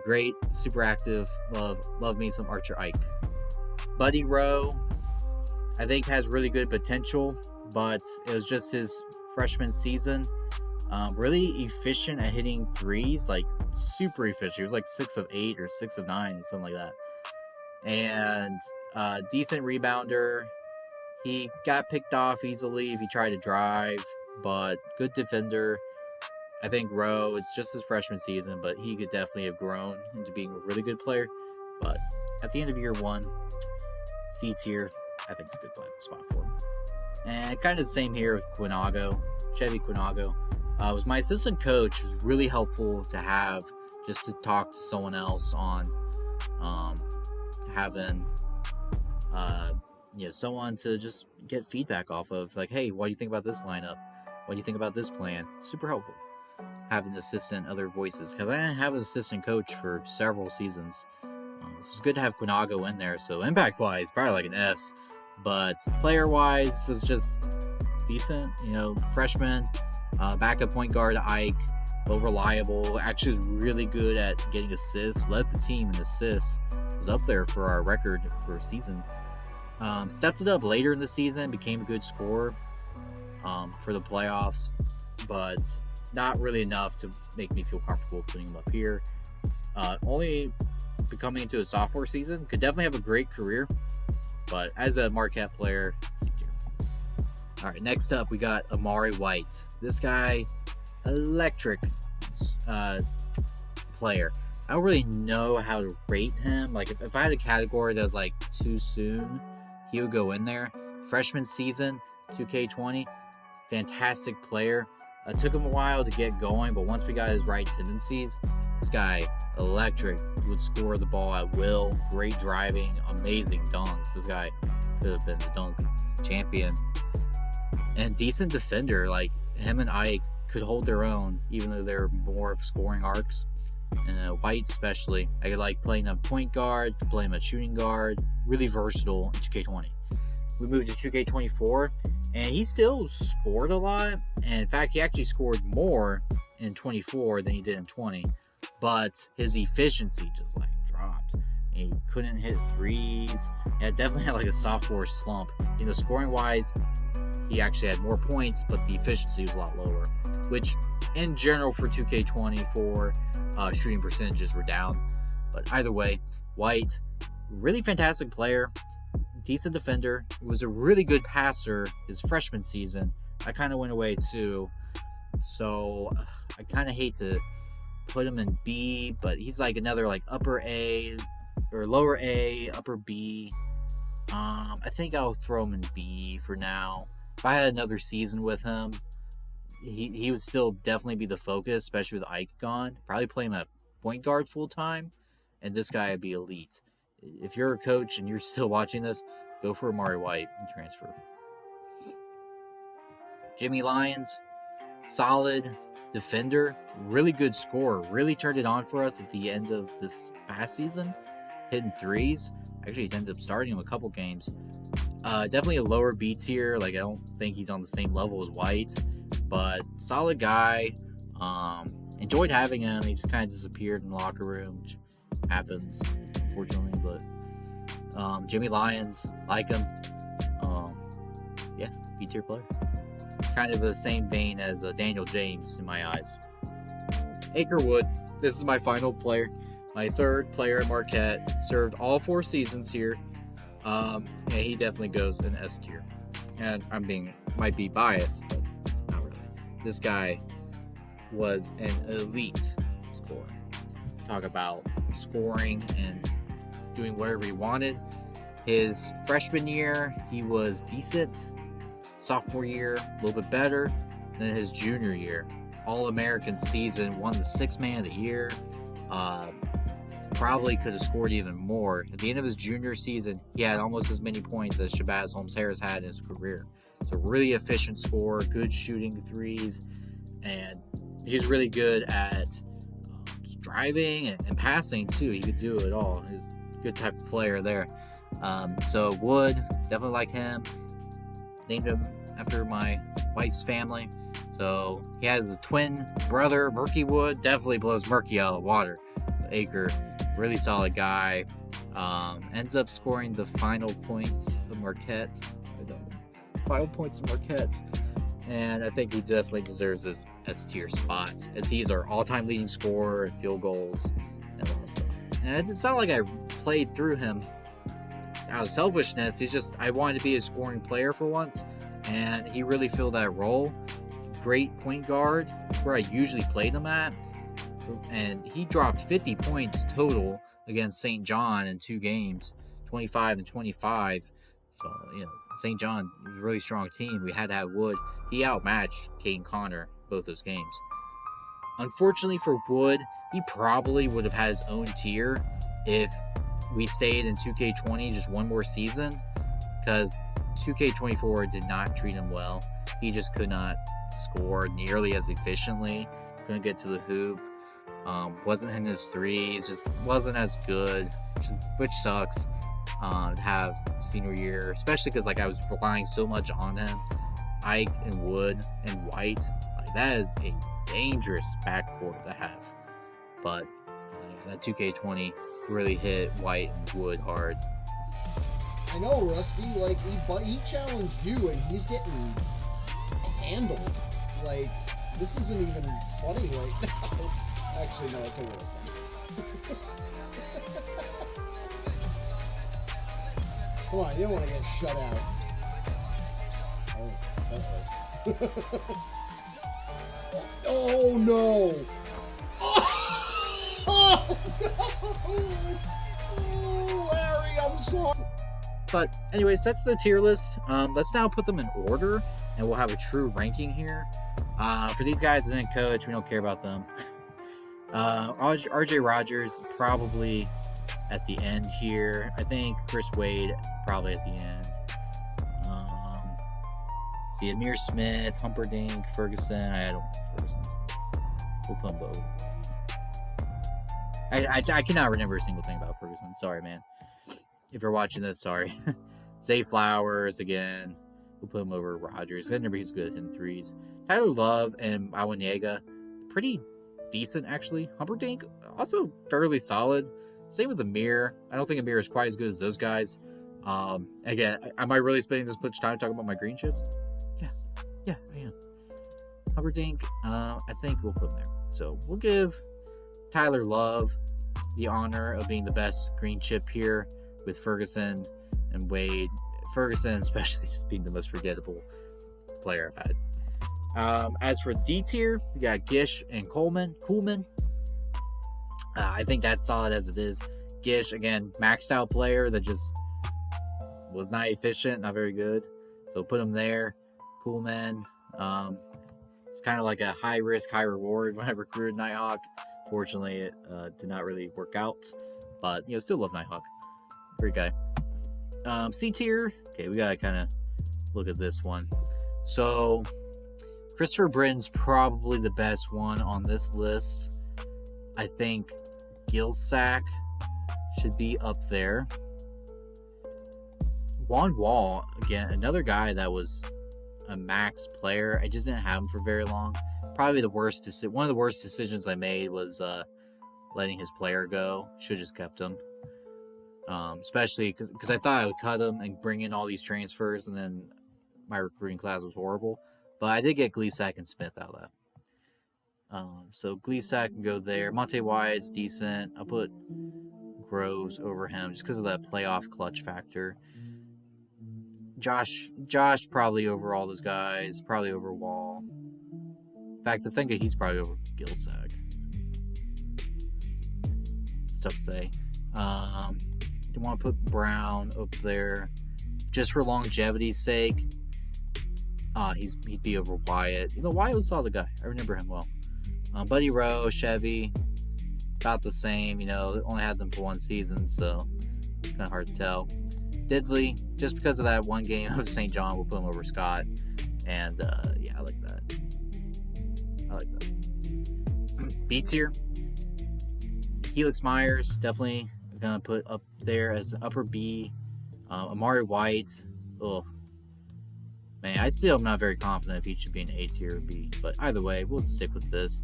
Great, super active. Love me some Archer Ike. Buddy Rowe, I think, has really good potential, but it was just his freshman season. Really efficient at hitting threes, like super efficient. He was like 6 of 8 or 6 of 9, something like that. And decent rebounder. He got picked off easily if he tried to drive, but good defender. I think Rowe, it's just his freshman season, but he could definitely have grown into being a really good player. But at the end of year 1, C tier, I think it's a good spot for him. And kind of the same here with Kwonago, Chevy Kwonago. Was my assistant coach. It was really helpful to have just to talk to someone else on having someone to just get feedback off of, like, hey, what do you think about this lineup? What do you think about this plan? Super helpful having an assistant, other voices, because I didn't have an assistant coach for several seasons. it's good to have Kwonago in there. So impact-wise, probably like an S. But player-wise, was just decent. Freshman, backup point guard Ike, but reliable. Actually was really good at getting assists. Led the team in assists. Was up there for our record for a season. Stepped it up later in the season. Became a good scorer for the playoffs. But not really enough to make me feel comfortable putting him up here. Only coming into a sophomore season. Could definitely have a great career. But as a Marquette player, C tier. All right, next up we got Amir White. This guy, electric player. I don't really know how to rate him. Like if I had a category that was like too soon, he would go in there. Freshman season, 2K20, fantastic player. It took him a while to get going, but once we got his right tendencies, this guy, electric, would score the ball at will, great driving, amazing dunks. This guy could have been the dunk champion. And decent defender, like him and Ike could hold their own, even though they're more of scoring arcs. And White especially, I could like playing him point guard, could play him at shooting guard, really versatile in 2K20. We moved to 2K24, and he still scored a lot. And in fact, he actually scored more in 24 than he did in 20. But his efficiency just like dropped. And he couldn't hit threes. Yeah, definitely had like a sophomore slump. Scoring wise, he actually had more points, but the efficiency was a lot lower. Which, in general, for 2K24, shooting percentages were down. But either way, White, really fantastic player. Decent defender. Was a really good passer his freshman season. I kind of went away too. So I kind of hate to put him in B, but he's like another like upper A or lower A, upper B. I think I'll throw him in B for now. If I had another season with him, he would still definitely be the focus, especially with Ike gone. Probably play him at point guard full time, and this guy would be elite. If you're a coach and you're still watching this, go for Amir White and transfer. Jimmy Lyons, solid defender, really good scorer, really turned it on for us at the end of this past season, hitting threes. Actually, he's ended up starting him a couple games. Definitely a lower B tier. Like I don't think he's on the same level as White, but solid guy. Enjoyed having him. He just kind of disappeared in the locker room, which happens, unfortunately. But Jimmy Lyons, like him. Yeah, B tier player. Kind of the same vein as Daniel James in my eyes. Akerwood, this is my final player. My third player at Marquette. Served all 4 seasons here. Yeah, he definitely goes in S tier. And might be biased, but not really. This guy was an elite scorer. Talk about scoring and doing whatever he wanted. His freshman year, he was decent. Sophomore year, a little bit better. Then his junior year, All-American season, won the 6th Man of the Year. Probably could have scored even more. At the end of his junior season, he had almost as many points as Shabazz Holmes-Harris had in his career. So really efficient scorer, good shooting threes, and he's really good at driving and passing too. He could do it all. He's a good type of player there. So Wood, definitely like him. Named him after my wife's family. So he has a twin brother, Murky Wood. Definitely blows Murky out of the water. Aker, really solid guy. Ends up scoring the final points of Marquette. Final points of Marquette. And I think he definitely deserves this S tier spot, as he's our all-time leading scorer in field goals and all that stuff. And it's not like I played through him out of selfishness. He's just, I wanted to be a scoring player for once, and he really filled that role. Great point guard, where I usually played him at, and he dropped 50 points total against St. John in 2 games, 25 and 25. So, St. John was a really strong team. We had to have Wood. He outmatched Caden Connor both those games. Unfortunately for Wood, he probably would have had his own tier if we stayed in 2K20 just one more season, because 2K24 did not treat him well. He just could not score nearly as efficiently, couldn't get to the hoop. Wasn't hitting his threes, just wasn't as good, which sucks. To have senior year, especially because like I was relying so much on him. Ike and Wood and White, like that is a dangerous backcourt to have. But that 2K20 really hit White and Wood hard. I know, Rusty. Like he challenged you, and he's getting handled. Like this isn't even funny right now. Actually, no, it's a little funny. Come on, you don't want to get shut out. Oh no! Oh no! Oh, Larry, I'm sorry. But anyways, that's the tier list. Let's now put them in order, and we'll have a true ranking here. For these guys that didn't coach, we don't care about them. RJ Rogers probably at the end here. I think Chris Wade probably at the end. See Amir Smith, Humperdinck, Ferguson. I don't Ferguson. We'll put them both. I cannot remember a single thing about Ferguson. Sorry, man. If you're watching this, sorry. Zay Flowers again. We'll put him over Rogers. I remember he's good at hitting threes. Tyler Love and Awaniega, pretty decent actually. Humperdinck also fairly solid. Same with Amir. I don't think Amir is quite as good as those guys. Again, am I really spending this much time talking about my green chips? Yeah, I am. Humperdinck, I think we'll put him there. So we'll give Tyler Love the honor of being the best green chip here with Ferguson and Wade. Ferguson especially just being the most forgettable player I've had. As for D tier, we got Gish and Koolman. I think that's solid as it is. Gish, again, maxed out player that just was not efficient, not very good. So put him there. Koolman, it's kind of like a high risk, high reward when I recruited Nighthawk. Fortunately, it did not really work out, but still love Nighthawk. Great guy. C tier. Okay, we gotta kind of look at this one. So Christopher Britton's probably the best one on this list. I think Glisack should be up there. Juan Wall, again, another guy that was a max player. I just didn't have him for very long. Probably one of the worst decisions I made was letting his player go. Should have just kept him. Especially because I thought I would cut him and bring in all these transfers, and then my recruiting class was horrible. But I did get Glisack and Smith out of that. So Glisack can go there. Monte Wyatt's decent. I'll put Groves over him just because of that playoff clutch factor. Josh probably over all those guys. Probably over Wall. In fact, I think he's probably over Glisack. It's tough to say. You want to put Brown up there just for longevity's sake. He'd be over Wyatt. Wyatt was a solid guy. I remember him well. Buddy Rowe, Chevy, about the same. Only had them for one season, so kind of hard to tell. Diddly, just because of that one game of St. John, we'll put him over Scott. And I like that. B tier. Helix Myers, definitely gonna put up there as an upper B. Amari White, man, I still am not very confident if he should be an A tier or B, but either way, we'll stick with this.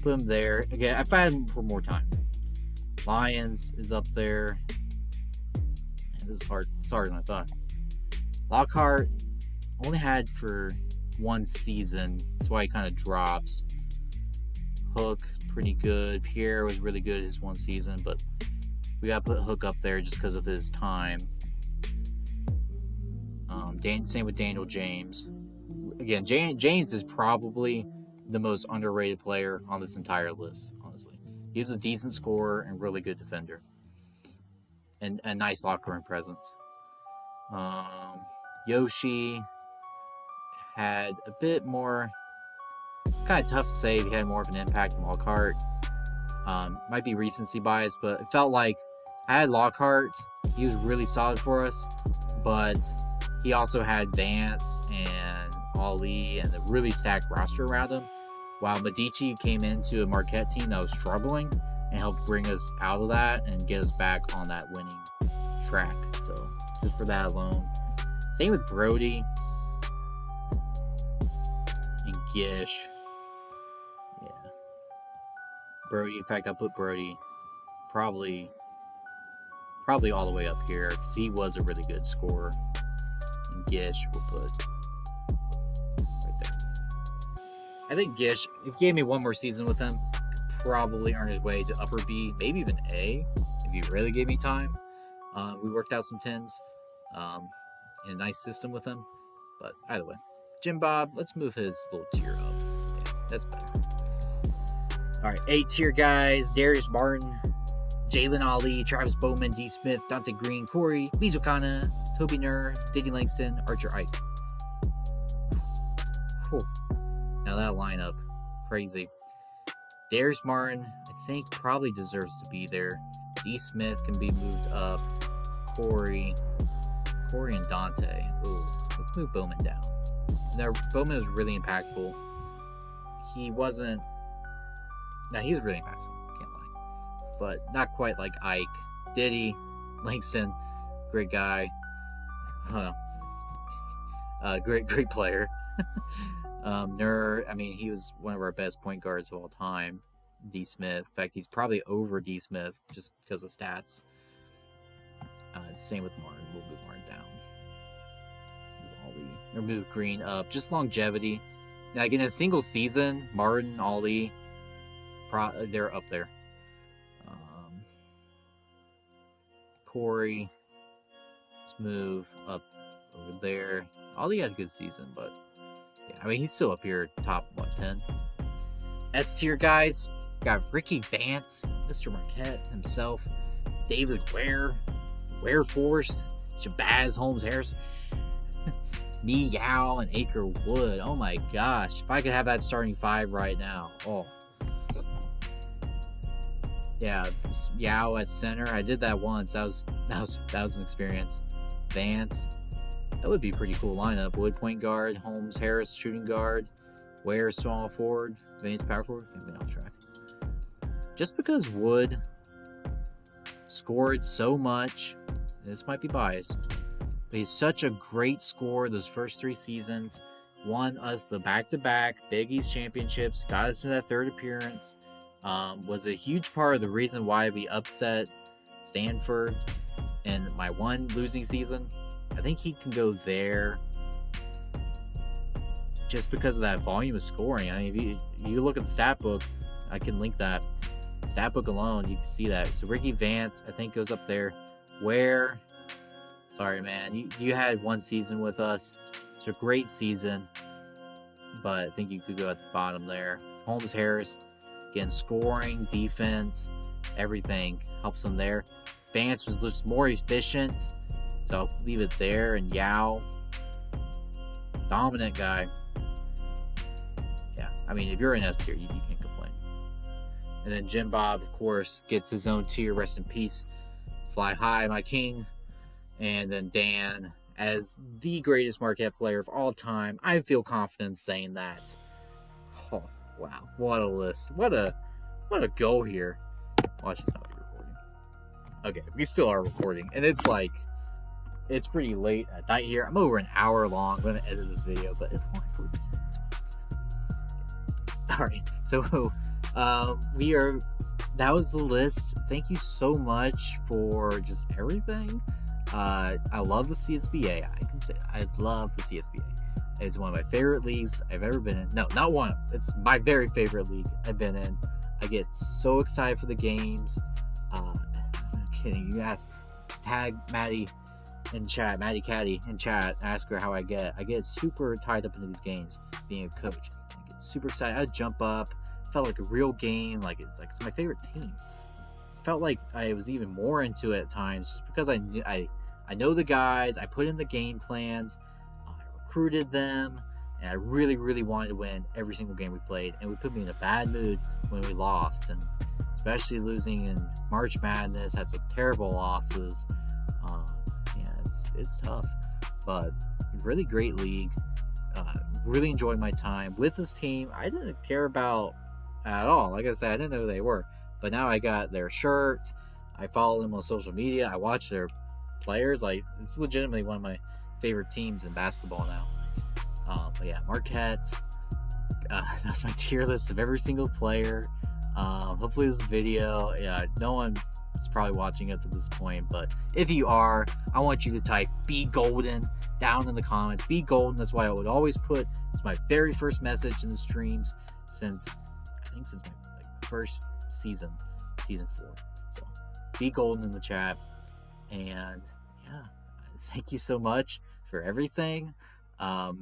Put him there. Again, I've had him for more time. Lions is up there. Man, this is hard. It's harder than I thought. Lockhart only had for one season. That's why he kind of drops. Hook, pretty good. Pierre was really good his one season, but we got to put Hook up there just because of his time. Same with Daniel James. Again, James is probably the most underrated player on this entire list, honestly. He's a decent scorer and really good defender. And a nice locker room presence. Yoshi had a bit more, kind of tough to say if he had more of an impact than Lockhart. Might be recency bias, but it felt like I had Lockhart. He was really solid for us, but he also had Vance and Ali and a really stacked roster around him. while Medici came into a Marquette team that was struggling and helped bring us out of that and get us back on that winning track. So just for that alone. Same with Brody and Gish. Yeah. Brody, in fact, I'll put Brody probably all the way up here because he was a really good scorer. And Gish we'll put right there. I think Gish, if you gave me one more season with him, could probably earn his way to upper B, maybe even A, if you really gave me time. We worked out some 10s in a nice system with him. But either way, Jim Bob, let's move his little tier up. Yeah, that's better. All right, A tier guys: Darius Martin, Jaylin Ali, Travis Bowman, Dee Smith, Donte Green, Kori Mizukana, Toby Knerr, Diddy Langston, Archer Ike. Whew. Now that lineup, crazy. Darius Martin, I think, probably deserves to be there. Dee Smith can be moved up. Kori and Donte. Ooh, let's move Bowman down. Now, Bowman was really impactful. He was really impactful. Can't lie. But not quite like Ike. Diddy, Langston, great guy. Great player. Knerr, I mean, he was one of our best point guards of all time. Dee Smith. In fact, he's probably over Dee Smith just because of stats. Same with Martin. We'll move Martin down. Move Ali. Or move Green up. Just longevity. Like in a single season, Martin, Ali, they're up there. Kori. Let's move up over there. Ali had a good season, but yeah, I mean, he's still up here, top 10. S tier guys. Got Rickey Vance, Mr. Marquette himself, David Ware, Ware Force, Shabazz Holmes-Harris, Mie Yao, and Acre Wood. Oh my gosh. If I could have that starting 5 right now. Oh. Yeah, Yao at center. I did that once. That was an experience. Vance. That would be a pretty cool lineup. Wood point guard, Holmes-Harris shooting guard, Ware small forward, Vance power forward. I'm going off track. Just because Wood scored so much, this might be biased, but he's such a great scorer those first 3 seasons, won us the back-to-back Big East championships, got us in that 3rd appearance, was a huge part of the reason why we upset Stanford in my one losing season. I think he can go there just because of that volume of scoring. I mean, if you look at the stat book, I can link that. Stat book alone, you can see that. So Rickey Vance, I think, goes up there. Ware, sorry, man. You had one season with us. It's a great season, but I think you could go at the bottom there. Holmes-Harris, again, scoring, defense, everything helps him there. Vance was just more efficient, so I'll leave it there. And Yao, dominant guy. Yeah, I mean, if you're an S tier, you can't complain. And then Jim Bob, of course, gets his own tier. Rest in peace. Fly high, my king. And then Dan, as the greatest Marquette player of all time. I feel confident saying that. Oh, wow. What a list. What a go here. Watch this not be recording. Okay, we still are recording. And it's pretty late at night here. I'm over an hour long. I'm going to edit this video, but it's only 40 minutes. All right. So, that was the list. Thank you so much for just everything. I love the CSBA. I can say I love the CSBA. It's one of my favorite leagues I've ever been in. No, not one. It's my very favorite league I've been in. I get so excited for the games. I'm kidding. You guys tag Maddie in chat, Maddie Caddy in chat, ask her how I get super tied up into these games being a coach. I get super excited. I jump up. Felt like a real game. It's my favorite team. Felt like I was even more into it at times just because I know the guys. I put in the game plans. I recruited them, and I really, really wanted to win every single game we played. And it put me in a bad mood when we lost, and especially losing in March Madness. Had some terrible losses. It's tough, but really great league. really enjoyed my time with this team. I didn't care about at all. Like I said, I didn't know who they were. But now I got their shirt. I follow them on social media. I watch their players. Like, it's legitimately one of my favorite teams in basketball now. But yeah, Marquette. That's my tier list of every single player. Hopefully this video, no one is probably watching it at this point, but if you are, I want you to type Be Golden down in the comments. Be Golden. That's why I would always put. It's my very first message in the streams since my first season 4. So Be Golden in the chat, and yeah, thank you so much for everything.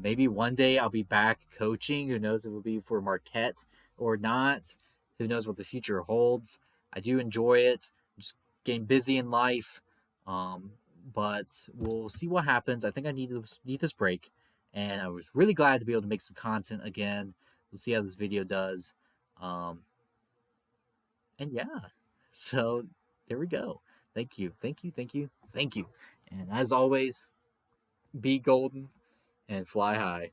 Maybe one day I'll be back coaching. Who knows if it will be for Marquette or not. Who knows what the future holds. I do enjoy it. I'm just getting busy in life. But we'll see what happens. I think I need this break. And I was really glad to be able to make some content again. We'll see how this video does. And yeah. So there we go. Thank you. And as always, be golden and fly high.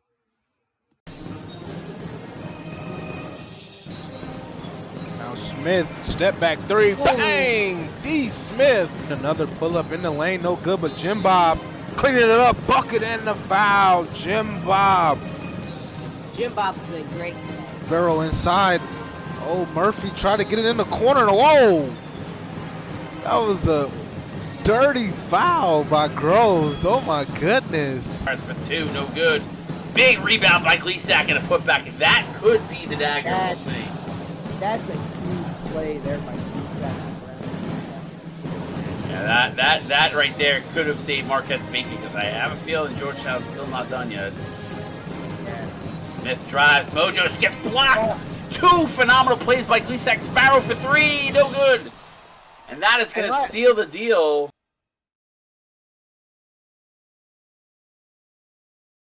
Now Smith, step back three, bang! Dee Smith, another pull up in the lane, no good, but Jim Bob cleaning it up, bucket and the foul. Jim Bob's been great today. Barrel inside. Oh, Murphy tried to get it in the corner. Whoa! That was a dirty foul by Groves. Oh my goodness. For 2, no good. Big rebound by Glisack and a putback. That could be the dagger. We'll see. That's a huge play there by Glisack. Yeah, that right there could have saved Marquette's making, because I have a feeling Georgetown's still not done yet. Yeah. Smith drives. Mojo gets blocked. 2 phenomenal plays by Glisack. Sparrow for 3, no good. And that is going to seal the deal.